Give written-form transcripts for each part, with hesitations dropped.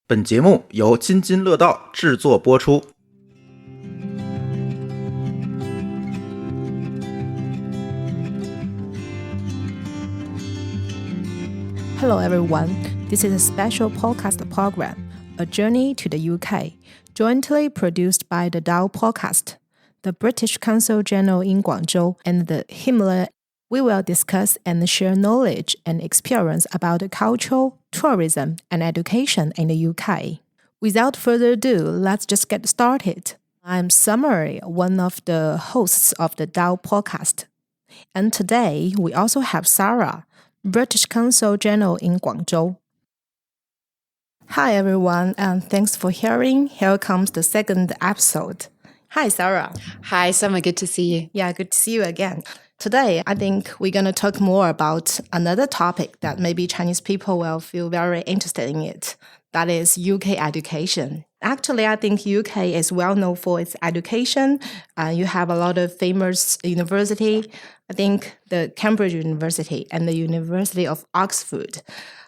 本节目由津津乐道制作播出。Hello everyone, this is a special podcast program, A Journey to the UK, jointly produced by the Dao Podcast, the British Consul General in Guangzhou, and the Himalaya. We will discuss and share knowledge and experience about culture, tourism, and education in the UK. Without further ado, let's just get started. I'm Summer, one of the hosts of the Dao Podcast. And today, we also have Sarah, British Consul General in Guangzhou. Hi everyone, and thanks for hearing. Here comes the second episode. Hi Sarah. Hi Summer, good to see you. Yeah, good to see you again. Today, I think we're going to talk more about another topic that maybe Chinese people will feel very interested in it. That is UK education. Actually, I think UK is well known for its education. You have a lot of famous university. I think the Cambridge University and the University of Oxford,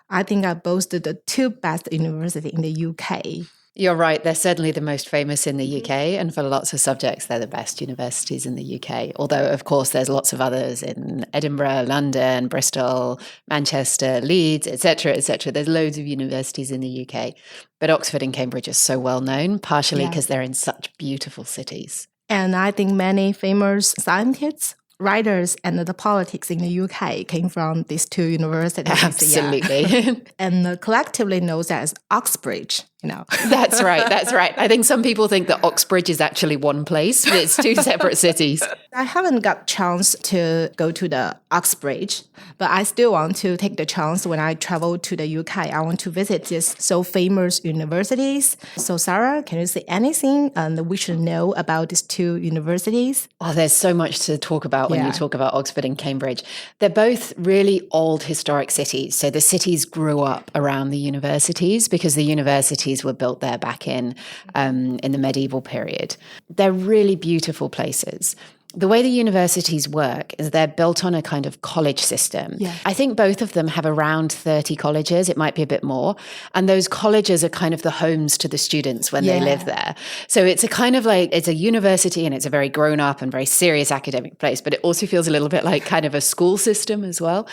I think are both the two best universities in the UK. You're right, they're certainly the most famous in the UK, and for lots of subjects, they're the best universities in the UK. Although, of course, there's lots of others in Edinburgh, London, Bristol, Manchester, Leeds, etc., etc. There's loads of universities in the UK. But Oxford and Cambridge are so well known, partially because they're in such beautiful cities. And I think many famous scientists, writers, and the politics in the UK came from these two universities. Absolutely. Yeah. And collectively known as Oxbridge, you know. That's right, that's right. I think some people think that Oxbridge is actually one place, but it's two separate cities. I haven't got chance to go to the Oxbridge, but I still want to take the chance when I travel to the UK. I want to visit these so famous universities. So Sarah, can you say anything we should know about these two universities? Oh, there's so much to talk about when you talk about Oxford and Cambridge. They're both really old historic cities. So the cities grew up around the universities because the universities were built there back in the medieval period. They're really beautiful places. The way the universities work is they're built on a kind of college system. Yeah. I think both of them have around 30 colleges. It might be a bit more. And those colleges are kind of the homes to the students when they live there. So it's a kind of like, it's a university and it's a very grown up and very serious academic place, but it also feels a little bit like kind of a school system as well.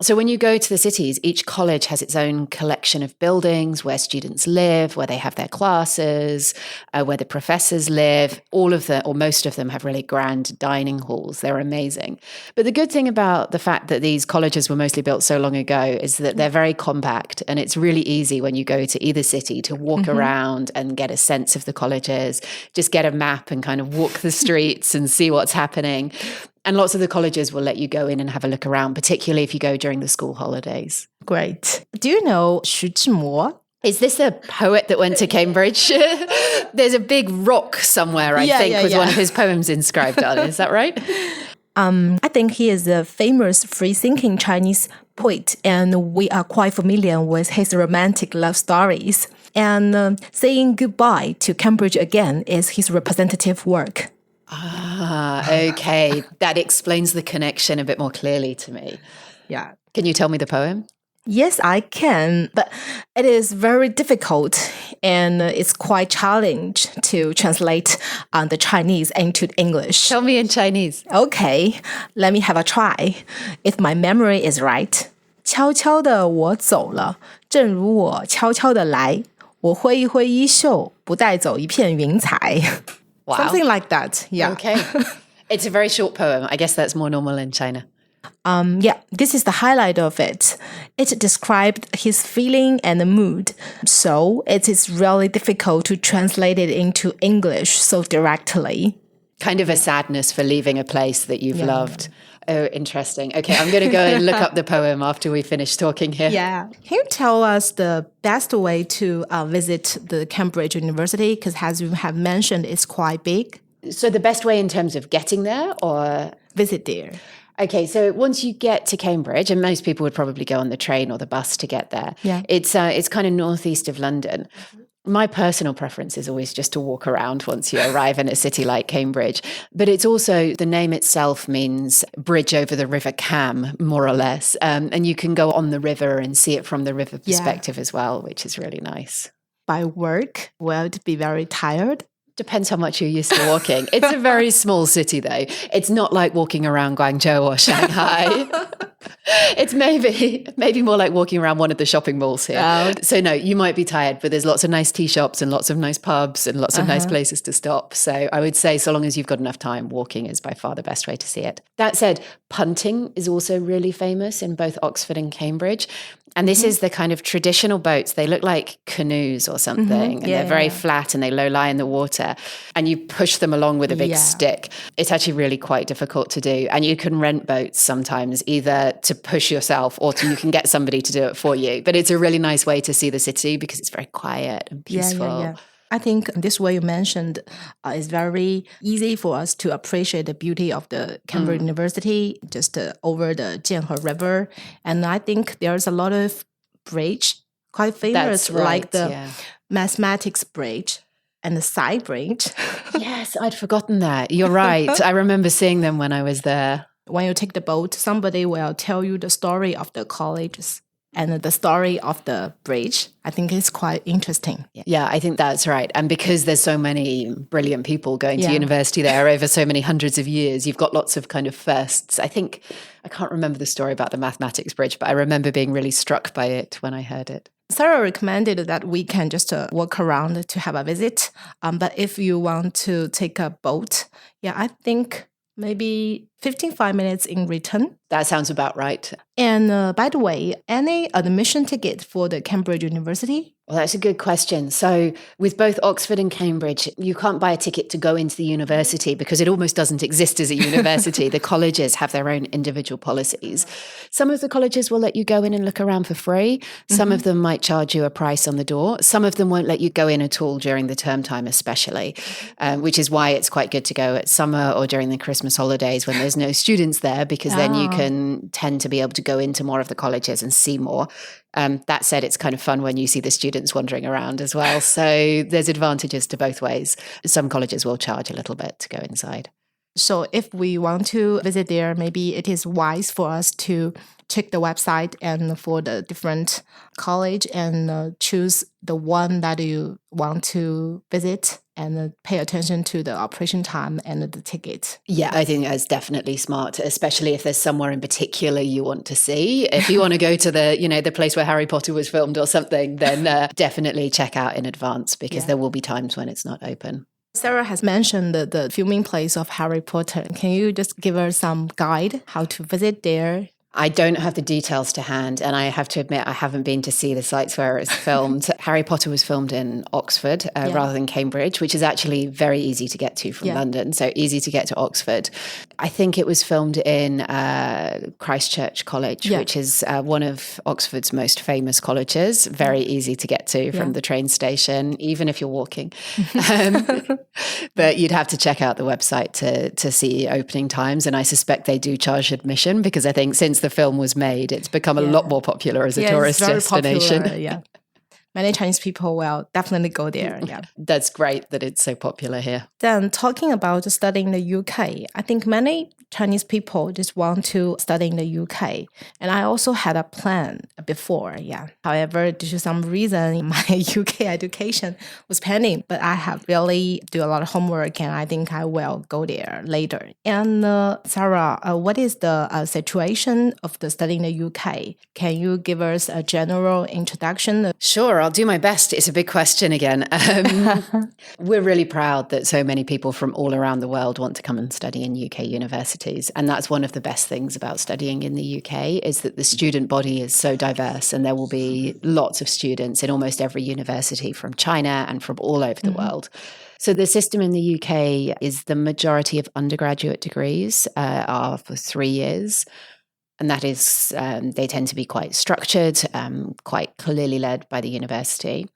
So when you go to the cities, each college has its own collection of buildings where students live, where they have their classes, where the professors live. All of them, or most of them, have really grand dining halls. They're amazing. But the good thing about the fact that these colleges were mostly built so long ago is that they're very compact, and it's really easy when you go to either city to walk around and get a sense of the colleges, just get a map and kind of walk the streets and see what's happening. And lots of the colleges will let you go in and have a look around, particularly if you go during the school holidays. Great. Do you know Xu Zhimo? Is this a poet that went to Cambridge? There's a big rock somewhere, I think, with one of his poems inscribed on it. Is that right? I think he is a famous free-thinking Chinese poet, and we are quite familiar with his romantic love stories. And saying goodbye to Cambridge again is his representative work. Ah, okay. That explains the connection a bit more clearly to me. Yeah. Can you tell me the poem? Yes, I can, but it is very difficult and it's quite challenging to translate the Chinese into English. Tell me in Chinese. Okay, let me have a try. If my memory is right. 悄悄地我走了，正如我悄悄地来，我挥一挥衣袖，不带走一片云彩。Wow. Something like that, yeah. Okay. It's a very short poem. I guess that's more normal in China. This is the highlight of it. It described his feeling and mood. So it is really difficult to translate it into English so directly. Kind of a sadness for leaving a place that you've loved. Oh, interesting. Okay, I'm going to go and look up the poem after we finish talking here. Yeah. Can you tell us the best way to visit the Cambridge University? Because as you have mentioned, it's quite big. So the best way in terms of getting there or? Visit there. Okay, so once you get to Cambridge, and most people would probably go on the train or the bus to get there, it's kind of northeast of London. My personal preference is always just to walk around once you arrive in a city like Cambridge. But it's also, the name itself means bridge over the River Cam, more or less. And you can go on the river and see it from the river perspective as well, which is really nice. by work, will it be very tired? Depends how much you're used to walking. It's a very small city, though. It's not like walking around Guangzhou or Shanghai. It's maybe more like walking around one of the shopping malls here. Oh. So no, you might be tired, but there's lots of nice tea shops and lots of nice pubs and lots of nice places to stop. So I would say so long as you've got enough time, walking is by far the best way to see it. That said, punting is also really famous in both Oxford and Cambridge. And this is the kind of traditional boats. They look like canoes or something. And they're very flat and they low-lie in the water. And you push them along with a big stick. It's actually really quite difficult to do. And you can rent boats sometimes, either to push yourself or you can get somebody to do it for you. But it's a really nice way to see the city because it's very quiet and peaceful. Yeah. I think this way you mentioned is very easy for us to appreciate the beauty of the Cambridge University just over the Jianhe River. And I think there's a lot of bridge, quite famous, like the mathematics bridge and the Psy bridge. Yes, I'd forgotten that. You're right. I remember seeing them when I was there. When you take the boat, somebody will tell you the story of the colleges. And the story of the bridge, I think is quite interesting. Yeah, I think that's right. And because there's so many brilliant people going to university there over so many hundreds of years, you've got lots of kind of firsts. I can't remember the story about the mathematics bridge, but I remember being really struck by it when I heard it. Sarah recommended that we can just walk around to have a visit. But if you want to take a boat, I think maybe 15 minutes in return. That sounds about right. And by the way, any admission ticket for the Cambridge University? Well, that's a good question. So with both Oxford and Cambridge, you can't buy a ticket to go into the university because it almost doesn't exist as a university. The colleges have their own individual policies. Some of the colleges will let you go in and look around for free. Some of them might charge you a price on the door. Some of them won't let you go in at all during the term time especially, which is why it's quite good to go at summer or during the Christmas holidays when there's no students there, because then you can tend to be able to go into more of the colleges and see more. That said, it's kind of fun when you see the students wandering around as well. So there's advantages to both ways. Some colleges will charge a little bit to go inside. So if we want to visit there, maybe it is wise for us to check the website and for the different college and choose the one that you want to visit and pay attention to the operation time and the ticket. Yeah, I think that's definitely smart, especially if there's somewhere in particular you want to see. If you want to go to the place where Harry Potter was filmed or something, then definitely check out in advance because there will be times when it's not open. Sarah has mentioned the filming place of Harry Potter. Can you just give us some guide how to visit there? I don't have the details to hand, and I have to admit I haven't been to see the sites where it's filmed. Harry Potter was filmed in Oxford rather than Cambridge, which is actually very easy to get to from London, so easy to get to Oxford. I think it was filmed in Christchurch College, which is one of Oxford's most famous colleges, very easy to get to from the train station, even if you're walking. But you'd have to check out the website to see opening times, and I suspect they do charge admission because I think since the film was made, it's become a lot more popular as a tourist destination. Popular, Many Chinese people will definitely go there. That's great that it's so popular here. Then talking about studying in the UK, I think many Chinese people just want to study in the UK. And I also had a plan before, However, due to some reason, my UK education was pending, but I have really do a lot of homework and I think I will go there later. And Sarah, what is the situation of the study in the UK? Can you give us a general introduction? Sure, I'll do my best. It's a big question again. We're really proud that so many people from all around the world want to come and study in UK universities. And that's one of the best things about studying in the UK is that the student body is so diverse and there will be lots of students in almost every university from China and from all over the world. So the system in the UK is the majority of undergraduate degrees are for 3 years. And that is, they tend to be quite structured, quite clearly led by the university.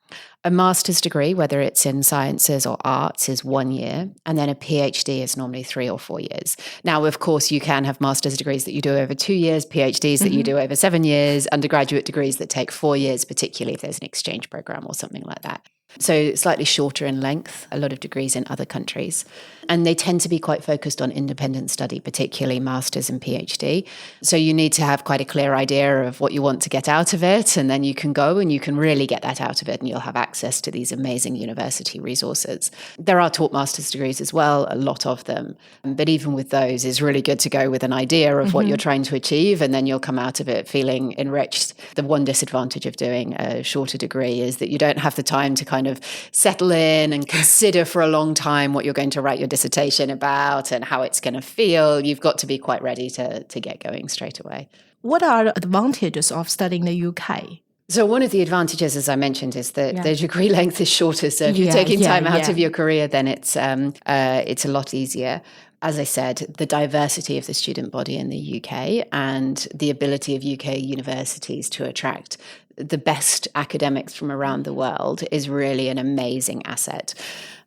A master's degree, whether it's in sciences or arts, is 1 year. And then a PhD is normally 3 or 4 years. Now, of course, you can have master's degrees that you do over 2 years, PhDs that you do over 7 years, undergraduate degrees that take 4 years, particularly if there's an exchange program or something like that. So slightly shorter in length, a lot of degrees in other countries. And they tend to be quite focused on independent study, particularly masters and PhD. So you need to have quite a clear idea of what you want to get out of it. And then you can go and you can really get that out of it and you'll have access to these amazing university resources. There are taught master's degrees as well, a lot of them. But even with those, it's really good to go with an idea of what you're trying to achieve, and then you'll come out of it feeling enriched. The one disadvantage of doing a shorter degree is that you don't have the time to kind of settle in and consider for a long time what you're going to write your dissertation about and how it's going to feel. You've got to be quite ready to get going straight away. What are the advantages of studying in the UK? So one of the advantages, as I mentioned, is that the degree length is shorter. So if you're taking time out of your career, then it's a lot easier. As I said, the diversity of the student body in the UK and the ability of UK universities to attract the best academics from around the world is really an amazing asset.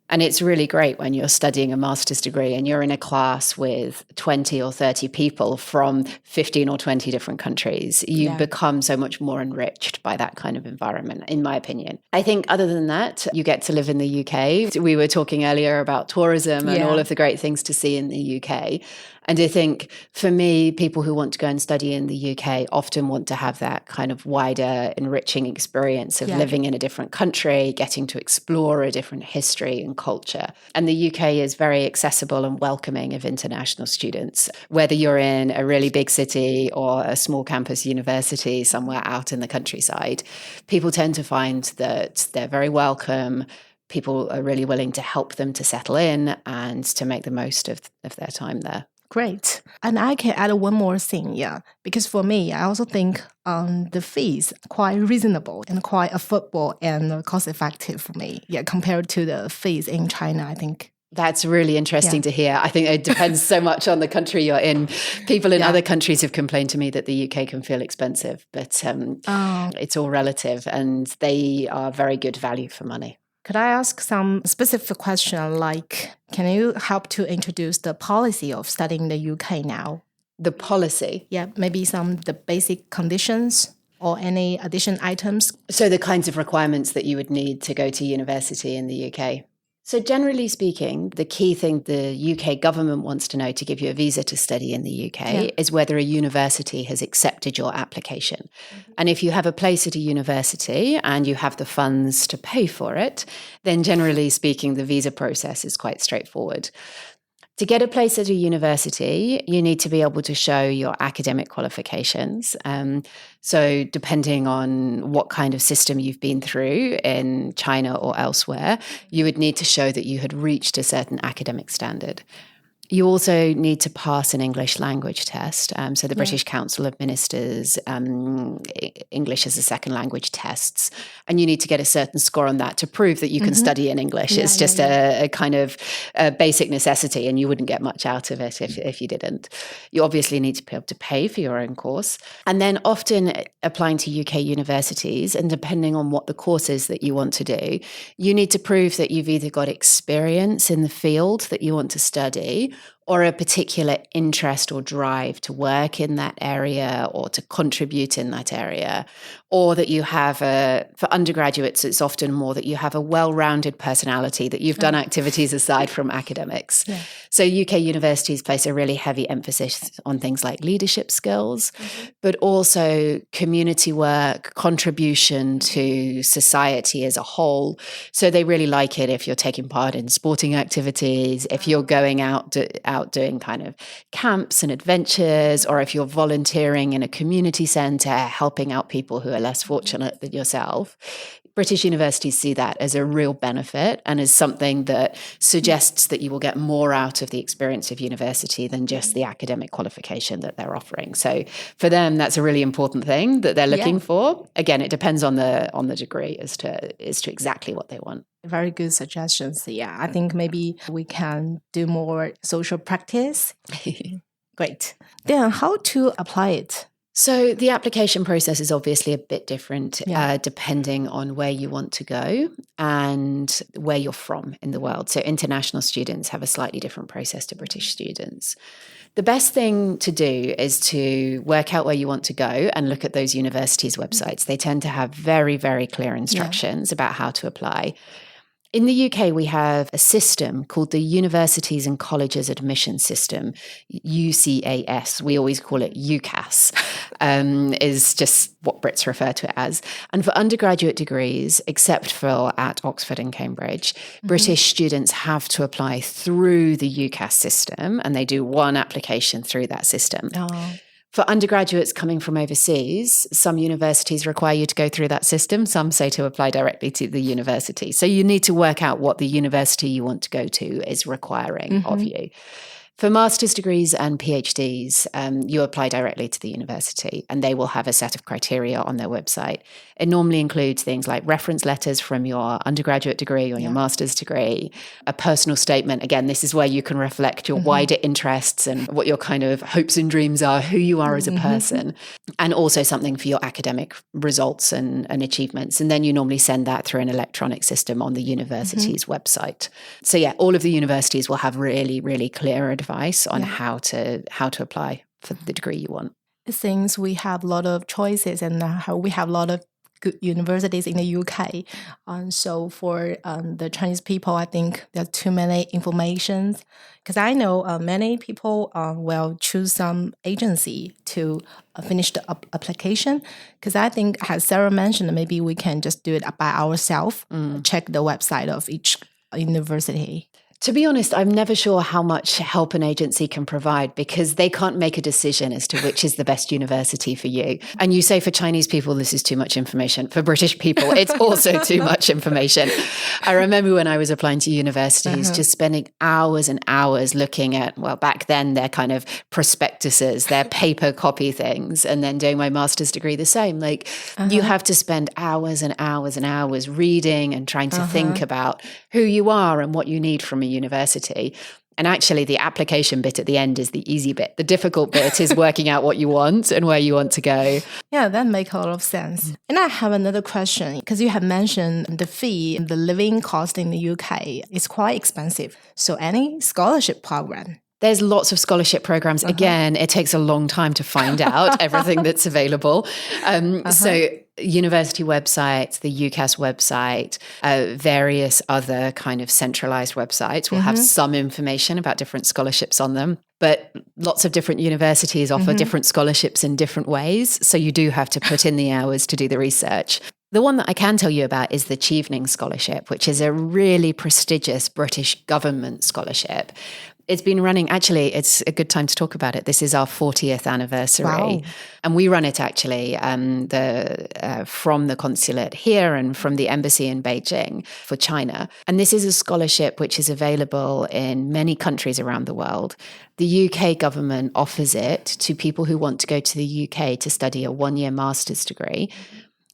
And it's really great when you're studying a master's degree and you're in a class with 20 or 30 people from 15 or 20 different countries. You become so much more enriched by that kind of environment, in my opinion. I think other than that, you get to live in the UK. We were talking earlier about tourism and all of the great things to see in the UK. And I think for me, people who want to go and study in the UK often want to have that kind of wider, enriching experience of living in a different country, getting to explore a different history and culture. And the UK is very accessible and welcoming of international students, whether you're in a really big city or a small campus university somewhere out in the countryside. People tend to find that they're very welcome. People are really willing to help them to settle in and to make the most of their time there. Great. And I can add one more thing, because for me, I also think the fees are quite reasonable and quite affordable and cost-effective for me, compared to the fees in China, I think. That's really interesting to hear. I think it depends so much on the country you're in. People in other countries have complained to me that the UK can feel expensive, but it's all relative and they are very good value for money. Could I ask some specific question, like, can you help to introduce the policy of studying in the UK now? The policy? Yeah, maybe the basic conditions or any additional items. So the kinds of requirements that you would need to go to university in the UK. So generally speaking, the key thing the UK government wants to know to give you a visa to study in the UK is whether a university has accepted your application. And if you have a place at a university and you have the funds to pay for it, then generally speaking, the visa process is quite straightforward. To get a place at a university, you need to be able to show your academic qualifications. So depending on what kind of system you've been through in China or elsewhere, you would need to show that you had reached a certain academic standard. You also need to pass an English language test. So the British Council of Ministers, English as a second language tests. And you need to get a certain score on that to prove that you can study in English. It's just a kind of a basic necessity and you wouldn't get much out of it if you didn't. You obviously need to be able to pay for your own course. And then often applying to UK universities, and depending on what the course is that you want to do, you need to prove that you've either got experience in the field that you want to study or a particular interest or drive to work in that area or to contribute in that area, or that you have for undergraduates, it's often more that you have a well-rounded personality, that you've done activities aside from academics. Yeah. So UK universities place a really heavy emphasis on things like leadership skills, but also community work, contribution to society as a whole. So they really like it if you're taking part in sporting activities, if you're going out doing kind of camps and adventures, or if you're volunteering in a community centre, helping out people who are less fortunate than yourself. British universities see that as a real benefit and as something that suggests that you will get more out of the experience of university than just the academic qualification that they're offering. So for them, that's a really important thing that they're looking for. Again, it depends on the degree as to exactly what they want. Very good suggestions. Yeah, I think maybe we can do more social practice. Great. Then how to apply it? So the application process is obviously a bit different depending on where you want to go and where you're from in the world. So international students have a slightly different process to British students. The best thing to do is to work out where you want to go and look at those universities' websites. They tend to have very, very clear instructions about how to apply. In the UK, we have a system called the Universities and Colleges Admission System, UCAS. We always call it UCAS, is just what Brits refer to it as. And for undergraduate degrees, except for at Oxford and Cambridge, British students have to apply through the UCAS system, and they do one application through that system. Oh. For undergraduates coming from overseas, some universities require you to go through that system. Some say to apply directly to the university. So you need to work out what the university you want to go to is requiring of you. For master's degrees and PhDs, you apply directly to the university, and they will have a set of criteria on their website. It normally includes things like reference letters from your undergraduate degree or your master's degree, a personal statement. Again, this is where you can reflect your wider interests and what your kind of hopes and dreams are, who you are as a person, and also something for your academic results and achievements. And then you normally send that through an electronic system on the university's website. So yeah, all of the universities will have really, really clear advice on how to apply for the degree you want. Since we have a lot of choices and we have a lot of good universities in the UK, so for the Chinese people, I think there's too many informations. Because I know many people will choose some agency to finish the application. Because I think, as Sarah mentioned, maybe we can just do it by ourselves, check the website of each university. To be honest, I'm never sure how much help an agency can provide because they can't make a decision as to which is the best university for you. And you say for Chinese people, this is too much information. For British people, it's also too much information. I remember when I was applying to universities, just spending hours and hours looking at, well, back then, their kind of prospectuses, their paper copy things, and then doing my master's degree the same. Like you have to spend hours and hours and hours reading and trying to think about who you are and what you need from a university. And actually the application bit at the end is the easy bit. The difficult bit is working out what you want and where you want to go. Yeah, that makes a lot of sense. And I have another question, because you have mentioned the fee, the living cost in the UK is quite expensive. So any scholarship program? There's lots of scholarship programs. Again, it takes a long time to find out everything that's available. So university websites, the UCAS website, various other kind of centralized websites will have some information about different scholarships on them. But lots of different universities offer different scholarships in different ways. So you do have to put in the hours to do the research. The one that I can tell you about is the Chevening Scholarship, which is a really prestigious British government scholarship. It's been running, actually, it's a good time to talk about it. This is our 40th anniversary. Wow. And we run it actually from the consulate here and from the embassy in Beijing for China. And this is a scholarship which is available in many countries around the world. The UK government offers it to people who want to go to the UK to study a one-year master's degree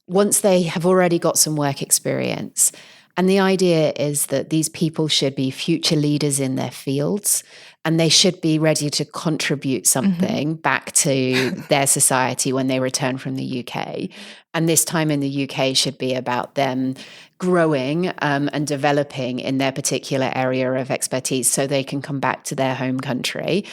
once they have already got some work experience. And the idea is that these people should be future leaders in their fields, and they should be ready to contribute something back to their society when they return from the UK. And this time in the UK should be about them growing and developing in their particular area of expertise so they can come back to their home country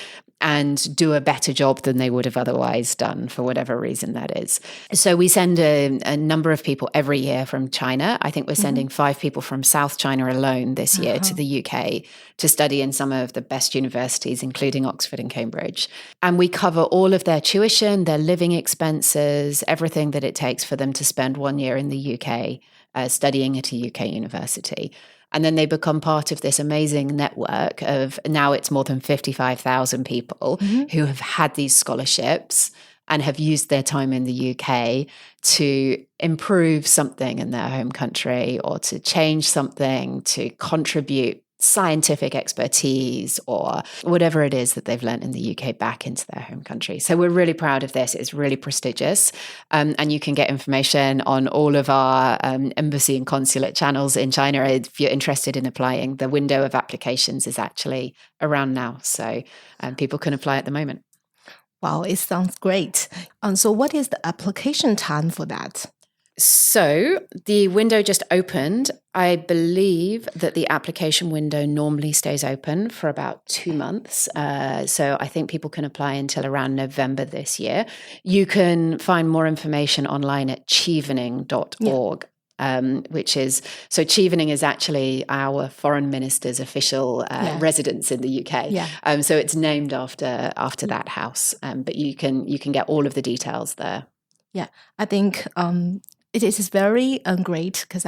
and do a better job than they would have otherwise done for whatever reason that is. So we send a number of people every year from China. I think we're sending 5 people from South China alone this year to the UK to study in some of the best universities, including Oxford and Cambridge. And we cover all of their tuition, their living expenses, everything that it takes for them to spend 1 year in the UK studying at a UK university. And then they become part of this amazing network of, now it's more than 55,000 people who have had these scholarships and have used their time in the UK to improve something in their home country or to change something, to contribute scientific expertise or whatever it is that they've learned in the UK back into their home country. So we're really proud of this. It's really prestigious. And you can get information on all of our embassy and consulate channels in China if you're interested in applying. The window of applications is actually around now. So people can apply at the moment. Wow, it sounds great. So what is the application time for that? So the window just opened. I believe that the application window normally stays open for about 2 months. So I think people can apply until around November this year. You can find more information online at chevening.org. So Chevening is actually our foreign minister's official residence in the UK. Yeah. So it's named after that house. But you can get all of the details there. Yeah, I think it is very great because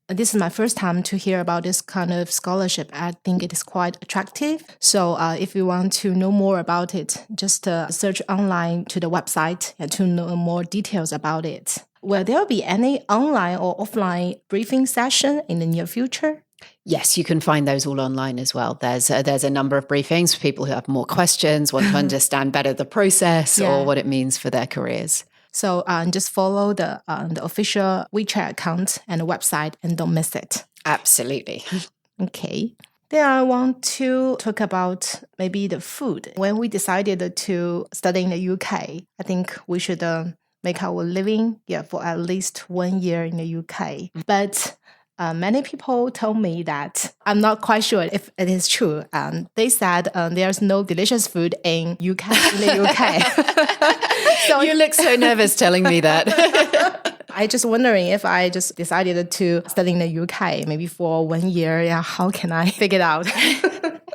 this is my first time to hear about this kind of scholarship. I think it is quite attractive. So if you want to know more about it, just search online to the website and to know more details about it. Will there be any online or offline briefing session in the near future? Yes, you can find those all online as well. There's a number of briefings for people who have more questions, want to understand better the process or what it means for their careers. So just follow the official WeChat account and the website and don't miss it. Absolutely. Okay. Then I want to talk about maybe the food. When we decided to study in the UK, I think we should make our living for at least 1 year in the UK. But many people told me that I'm not quite sure if it is true. They said there's no delicious food in the UK. So you look so nervous telling me that. I just wondering if I just decided to study in the UK, maybe for 1 year, how can I figure it out?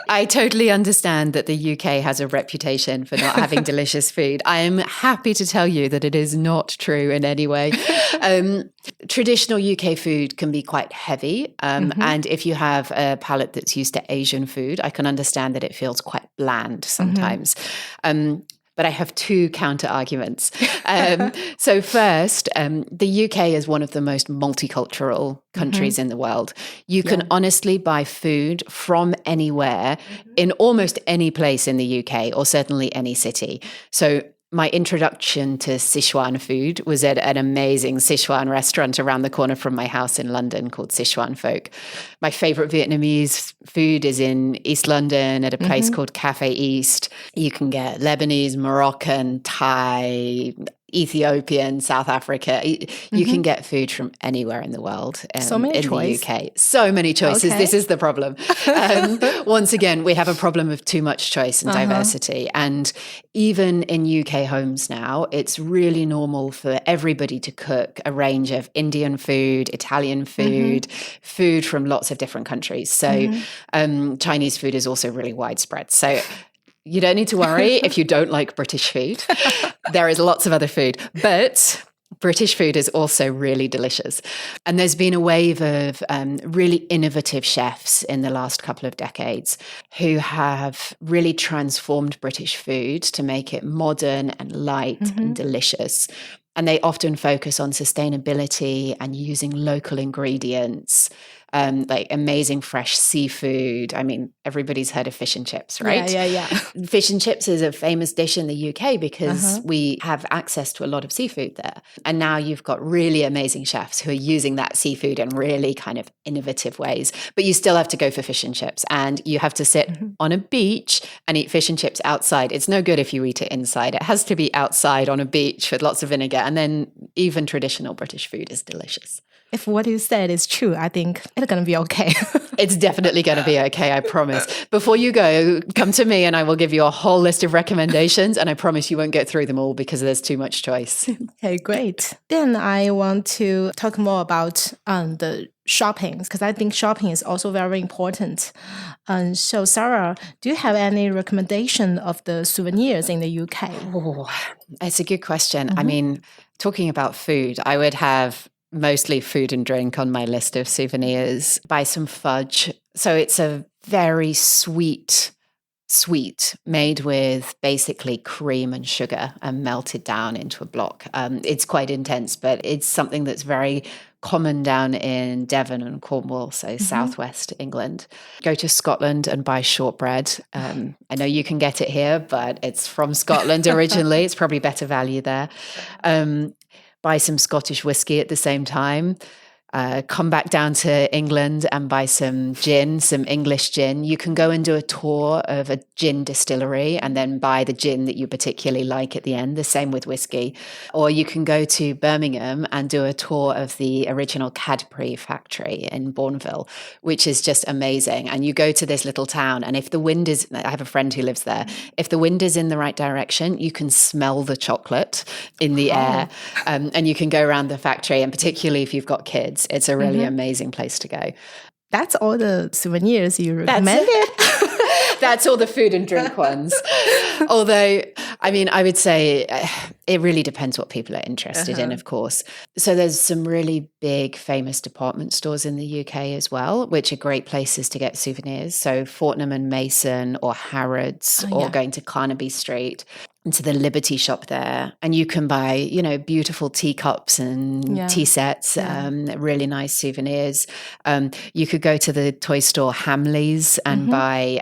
I totally understand that the UK has a reputation for not having delicious food. I am happy to tell you that it is not true in any way. Traditional UK food can be quite heavy. And if you have a palate that's used to Asian food, I can understand that it feels quite bland sometimes. But I have 2 counter arguments. So first, the UK is one of the most multicultural countries in the world. You can honestly buy food from anywhere in almost any place in the UK, or certainly any city. So my introduction to Sichuan food was at an amazing Sichuan restaurant around the corner from my house in London called Sichuan Folk. My favorite Vietnamese food is in East London at a place called Cafe East. You can get Lebanese, Moroccan, Thai, Ethiopian, South Africa. You can get food from anywhere in the world so many in choices. the UK. So many choices. Okay. This is the problem. Once again, we have a problem of too much choice and diversity. And even in UK homes now, it's really normal for everybody to cook a range of Indian food, Italian food, food from lots of different countries. So Chinese food is also really widespread. So you don't need to worry if you don't like British food. There is lots of other food, but British food is also really delicious. And there's been a wave of really innovative chefs in the last couple of decades who have really transformed British food to make it modern and light and delicious. And they often focus on sustainability and using local ingredients, like amazing fresh seafood. I mean, everybody's heard of fish and chips, right? Yeah. Fish and chips is a famous dish in the UK because we have access to a lot of seafood there. And now you've got really amazing chefs who are using that seafood in really kind of innovative ways. But you still have to go for fish and chips, and you have to sit on a beach and eat fish and chips outside. It's no good if you eat it inside. It has to be outside on a beach with lots of vinegar. And then even traditional British food is delicious. If what you said is true, I think it's going to be okay. It's definitely going to be okay, I promise. Before you go, come to me and I will give you a whole list of recommendations, and I promise you won't get through them all because there's too much choice. Okay, great. Then I want to talk more about the shopping, because I think shopping is also very important. So Sarah, do you have any recommendation of the souvenirs in the UK? Oh, it's a good question. I mean, talking about food, I would have mostly food and drink on my list of souvenirs. Buy some fudge. So it's a very sweet made with basically cream and sugar and melted down into a block. It's quite intense, but it's something that's very common down in Devon and Cornwall, so southwest England. Go to Scotland and buy shortbread. I know you can get it here, but it's from Scotland originally. It's probably better value there. Buy some Scottish whiskey at the same time. come back down to England and buy some gin, some English gin. You can go and do a tour of a gin distillery and then buy the gin that you particularly like at the end, the same with whiskey. Or you can go to Birmingham and do a tour of the original Cadbury factory in Bourneville, which is just amazing. And you go to this little town, and if the wind is, I have a friend who lives there, if the wind is in the right direction, you can smell the chocolate in the air, and you can go around the factory, and particularly if you've got kids, it's a really amazing place to go. That's all the souvenirs you recommended? That's all the food and drink ones. Although, I mean, I would say it really depends what people are interested in, of course. So there's some really big famous department stores in the UK as well, which are great places to get souvenirs. So Fortnum and Mason or Harrods or going to Carnaby Street into the Liberty shop there. And you can buy, you know, beautiful teacups and tea sets, really nice souvenirs. You could go to the toy store Hamleys and buy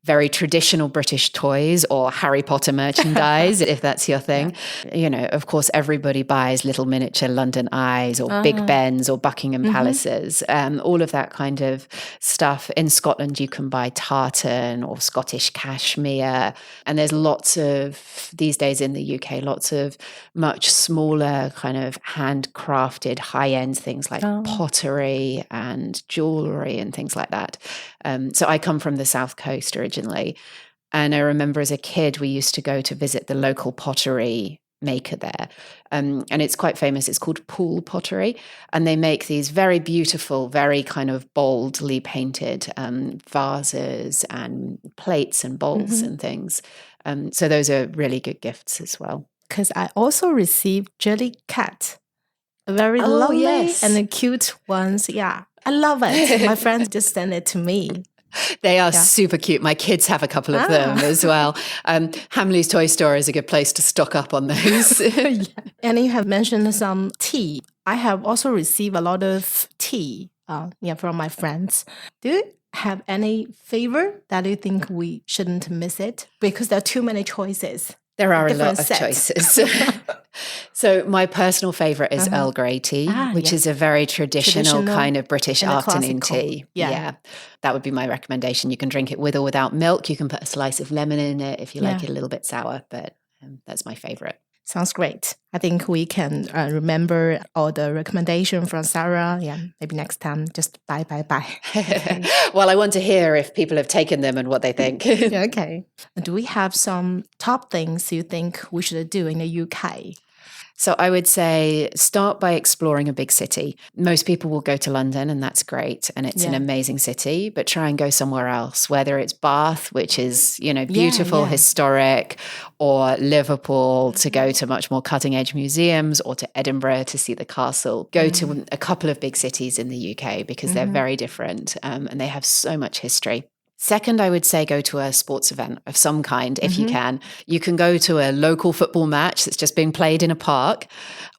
very traditional British toys or Harry Potter merchandise, if that's your thing. You know, of course, everybody buys little miniature London Eyes or Big Bens or Buckingham Palaces, all of that kind of stuff. In Scotland, you can buy tartan or Scottish cashmere. And there's lots of, these days in the UK, lots of much smaller kind of handcrafted high-end things like pottery and jewellery and things like that. So I come from the South Coast originally. And I remember as a kid, we used to go to visit the local pottery maker there. And it's quite famous. It's called Poole Pottery. And they make these very beautiful, very kind of boldly painted vases and plates and bowls and things. So those are really good gifts as well. Because I also received jelly cat, very lovely and cute ones. Yeah, I love it. My friends just sent it to me. They are super cute. My kids have a couple of them as well. Hamley's Toy Store is a good place to stock up on those. And you have mentioned some tea. I have also received a lot of tea from my friends. Do you have any favorite that you think we shouldn't miss it? Because there are too many choices. There are a lot of choices. So my personal favorite is Earl Grey tea, which is a very traditional kind of British afternoon tea. Yeah. That would be my recommendation. You can drink it with or without milk. You can put a slice of lemon in it if you like it a little bit sour, but that's my favorite. Sounds great. I think we can remember all the recommendations from Sarah. Yeah, maybe next time, just bye. Well, I want to hear if people have taken them and what they think. Okay. Do we have some top things you think we should do in the UK? So I would say start by exploring a big city. Most people will go to London, and that's great, and it's an amazing city, but try and go somewhere else, whether it's Bath, which is, you know, beautiful, historic, or Liverpool to go to much more cutting-edge museums, or to Edinburgh to see the castle. Go to a couple of big cities in the UK because they're very different, and they have so much history. Second, I would say go to a sports event of some kind if you can. You can go to a local football match that's just being played in a park,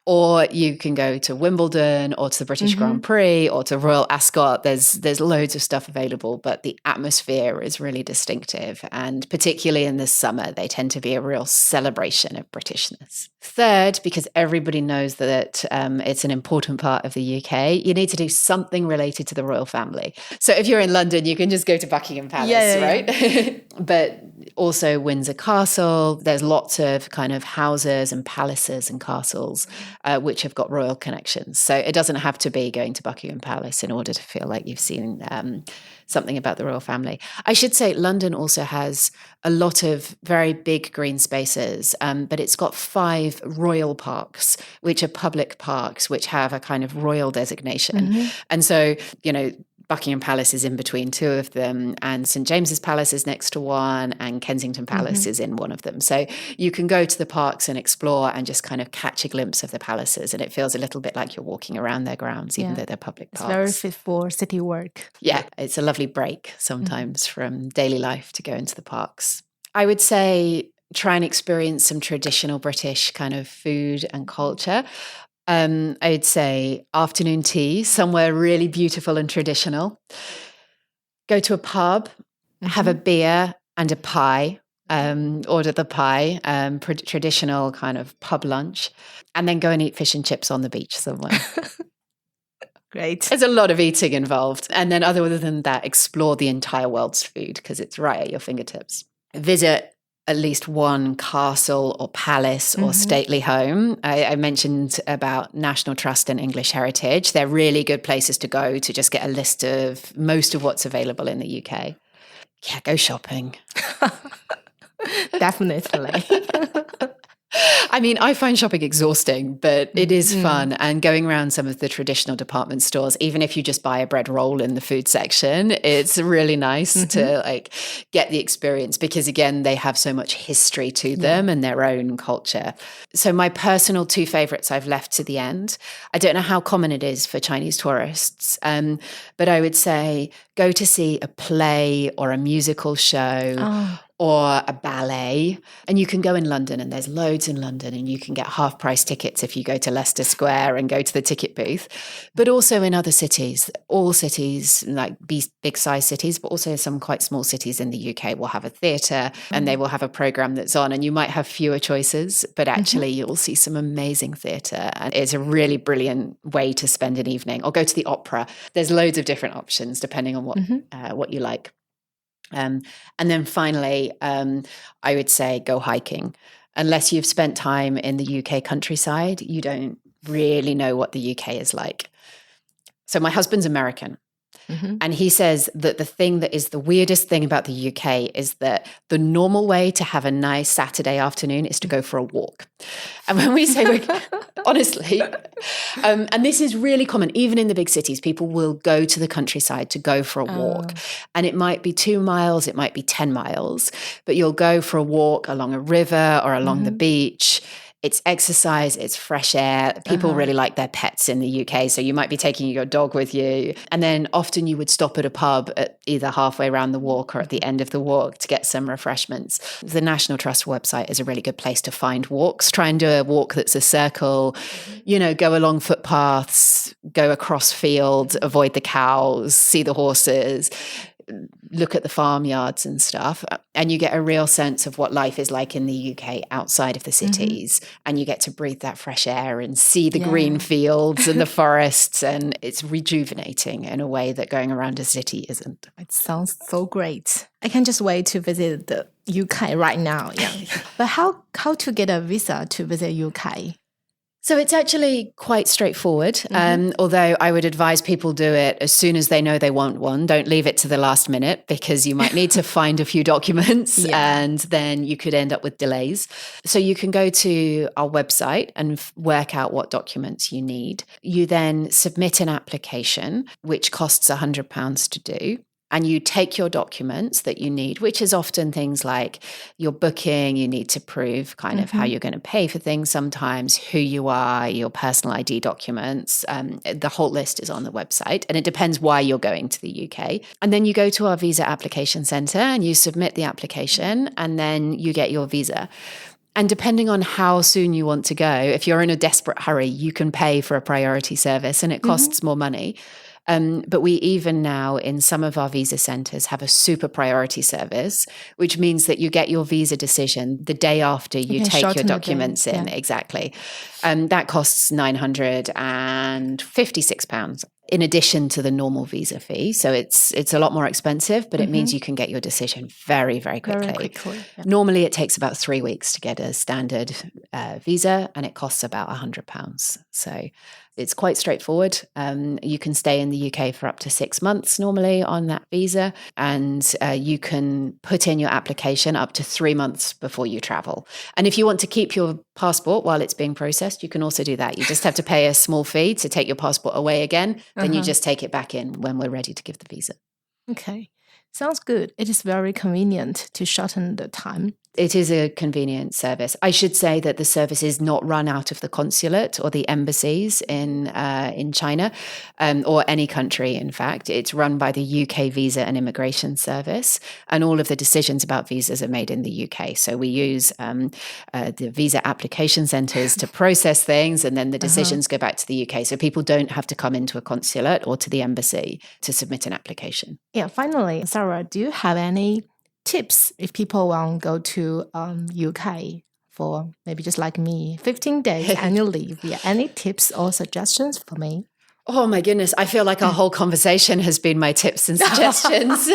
or you can go to Wimbledon or to the British Grand Prix or to Royal Ascot. There's loads of stuff available, but the atmosphere is really distinctive. And particularly in the summer, they tend to be a real celebration of Britishness. Third, because everybody knows that it's an important part of the UK, you need to do something related to the royal family. So if you're in London, you can just go to Buckingham Palace, right? But also Windsor Castle. There's lots of kind of houses and palaces and castles which have got royal connections. So it doesn't have to be going to Buckingham Palace in order to feel like you've seen something about the royal family. I should say London also has a lot of very big green spaces, but it's got 5 royal parks, which are public parks, which have a kind of royal designation. And so, you know, Buckingham Palace is in between 2 of them, and St James's Palace is next to one, and Kensington Palace is in one of them. So you can go to the parks and explore and just kind of catch a glimpse of the palaces, and it feels a little bit like you're walking around their grounds, even though they're public parks. It's very fit for city work. Yeah, it's a lovely break sometimes from daily life to go into the parks. I would say try and experience some traditional British kind of food and culture. I'd say afternoon tea, somewhere really beautiful and traditional. Go to a pub, have a beer and a pie, order the pie, traditional kind of pub lunch, and then go and eat fish and chips on the beach somewhere. Great. There's a lot of eating involved. And then other than that, explore the entire world's food because it's right at your fingertips. Visit at least one castle or palace or stately home. I mentioned about National Trust and English Heritage. They're really good places to go to just get a list of most of what's available in the UK. Yeah, go shopping. Definitely. I mean, I find shopping exhausting, but it is fun. And going around some of the traditional department stores, even if you just buy a bread roll in the food section, it's really nice to like get the experience because, again, they have so much history to them and their own culture. So my personal two favorites I've left to the end. I don't know how common it is for Chinese tourists, but I would say go to see a play or a musical show or a ballet. And you can go in London, and there's loads in London, and you can get half-price tickets if you go to Leicester Square and go to the ticket booth. But also in other cities, all cities, like big-size cities, but also some quite small cities in the UK will have a theatre and they will have a programme that's on, and you might have fewer choices, but actually you'll see some amazing theatre. And it's a really brilliant way to spend an evening. Or go to the opera. There's loads of different options depending on what you like. And then finally, I would say go hiking. Unless you've spent time in the UK countryside, you don't really know what the UK is like. So my husband's American. And he says that the thing that is the weirdest thing about the UK is that the normal way to have a nice Saturday afternoon is to go for a walk. And when we say, honestly, and this is really common, even in the big cities, people will go to the countryside to go for a walk. And it might be 2 miles, it might be 10 miles, but you'll go for a walk along a river or along the beach. It's exercise, it's fresh air. People really like their pets in the UK, so you might be taking your dog with you. And then often you would stop at a pub at either halfway around the walk or at the end of the walk to get some refreshments. The National Trust website is a really good place to find walks. Try and do a walk that's a circle, go along footpaths, go across fields, avoid the cows, see the horses, look at the farmyards and stuff, and you get a real sense of what life is like in the UK outside of the cities, and you get to breathe that fresh air and see the green fields and the forests, and it's rejuvenating in a way that going around a city isn't. It sounds so great. I can just wait to visit the UK right now. Yeah. But how to get a visa to visit UK? So it's actually quite straightforward, although I would advise people do it as soon as they know they want one. Don't leave it to the last minute because you might need to find a few documents and then you could end up with delays. So you can go to our website and work out what documents you need. You then submit an application, which costs £100 to do. And you take your documents that you need, which is often things like your booking, you need to prove kind of how you're going to pay for things sometimes, who you are, your personal ID documents. The whole list is on the website, and it depends why you're going to the UK. And then you go to our visa application centre and you submit the application, and then you get your visa. And depending on how soon you want to go, if you're in a desperate hurry, you can pay for a priority service and it costs more money. But we even now in some of our visa centres have a super priority service, which means that you get your visa decision the day after you take your documents in. Yeah. Exactly. That costs £956 in addition to the normal visa fee. So it's a lot more expensive, but it means you can get your decision very, very quickly. Very quickly. Yeah. Normally it takes about 3 weeks to get a standard visa, and it costs about £100. So it's quite straightforward. You can stay in the UK for up to 6 months normally on that visa, and you can put in your application up to 3 months before you travel. And if you want to keep your passport while it's being processed, you can also do that. You just have to pay a small fee to take your passport away again. Then you just take it back in when we're ready to give the visa. Okay. Sounds good. It is very convenient to shorten the time. It is a convenient service. I should say that the service is not run out of the consulate or the embassies in China or any country, in fact. It's run by the UK Visa and Immigration Service, and all of the decisions about visas are made in the UK. So we use the visa application centres to process things, and then the decisions go back to the UK. So people don't have to come into a consulate or to the embassy to submit an application. Yeah, finally, Sarah, do you have any tips if people want to go to UK for maybe just like me, 15 days annual leave? Yeah, any tips or suggestions for me? Oh my goodness. I feel like our whole conversation has been my tips and suggestions.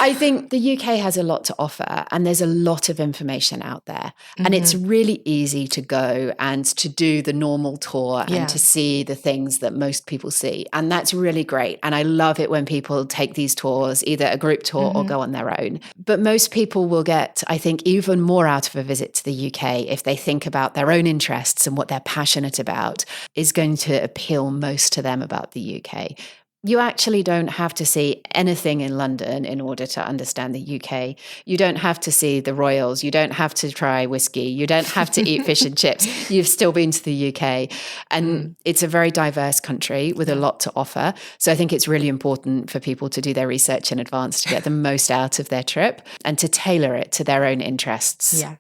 I think the UK has a lot to offer and there's a lot of information out there. And it's really easy to go and to do the normal tour and to see the things that most people see. And that's really great. And I love it when people take these tours, either a group tour or go on their own. But most people will get, I think, even more out of a visit to the UK if they think about their own interests and what they're passionate about is going to appeal most to them about the UK. You actually don't have to see anything in London in order to understand the UK. You don't have to see the Royals. You don't have to try whiskey. You don't have to eat fish and chips. You've still been to the UK. And it's a very diverse country with a lot to offer. So I think it's really important for people to do their research in advance to get the most out of their trip and to tailor it to their own interests. Yeah,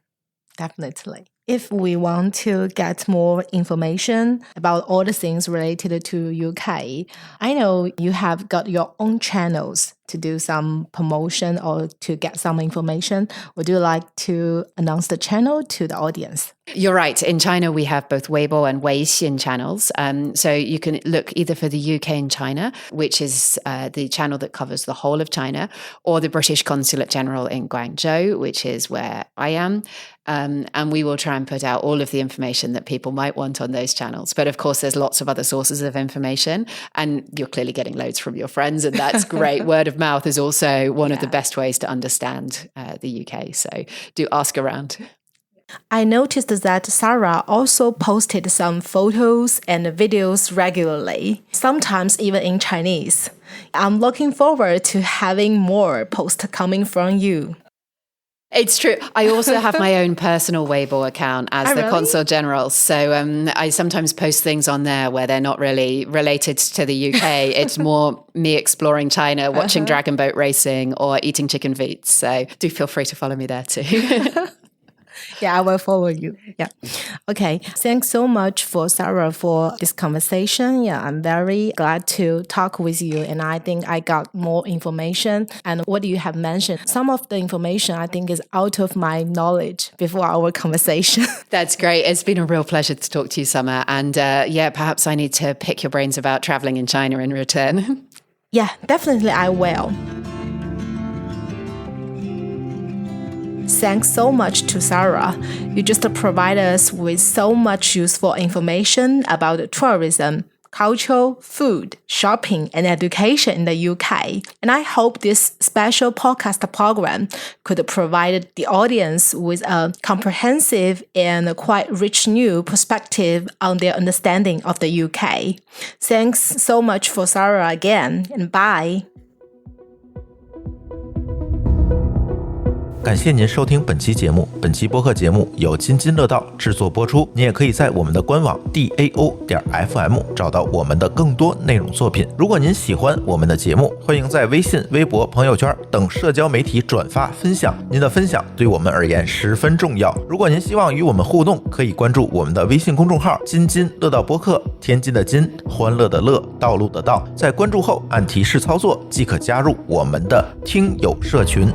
definitely. If we want to get more information about all the things related to UK, I know you have got your own channels to do some promotion or to get some information. Would you like to announce the channel to the audience? You're right. In China, we have both Weibo and Weixin channels. So you can look either for the UK in China, which is the channel that covers the whole of China, or the British Consulate General in Guangzhou, which is where I am. And we will try and put out all of the information that people might want on those channels. But of course, there's lots of other sources of information, and you're clearly getting loads from your friends, and that's great. Word of mouth is also one of the best ways to understand the UK. So do ask around. I noticed that Sarah also posted some photos and videos regularly, sometimes even in Chinese. I'm looking forward to having more posts coming from you. It's true. I also have my own personal Weibo account as the Consul General. So I sometimes post things on there where they're not really related to the UK. It's more me exploring China, watching dragon boat racing or eating chicken feet. So do feel free to follow me there too. Yeah, I will follow you. Yeah. Okay. Thanks so much for Sarah for this conversation. Yeah, I'm very glad to talk with you. And I think I got more information. And what you have mentioned, some of the information I think is out of my knowledge before our conversation. That's great. It's been a real pleasure to talk to you, Summer. And perhaps I need to pick your brains about traveling in China in return. Yeah, definitely I will. Thanks so much to Sarah. You just provide us with so much useful information about tourism, culture, food, shopping, and education in the UK. And I hope this special podcast program could provide the audience with a comprehensive and quite rich new perspective on their understanding of the UK. Thanks so much for Sarah again, and bye. 感谢您收听本期节目。本期播客节目由津津乐道制作播出。你也可以在我们的官网 dao.fm 找到我们的更多内容作品。如果您喜欢我们的节目，欢迎在微信、微博、朋友圈等社交媒体转发分享。您的分享对我们而言十分重要。如果您希望与我们互动，可以关注我们的微信公众号津津乐道播客，天津的津，欢乐的乐，道路的道。在关注后按提示操作即可加入我们的听友社群。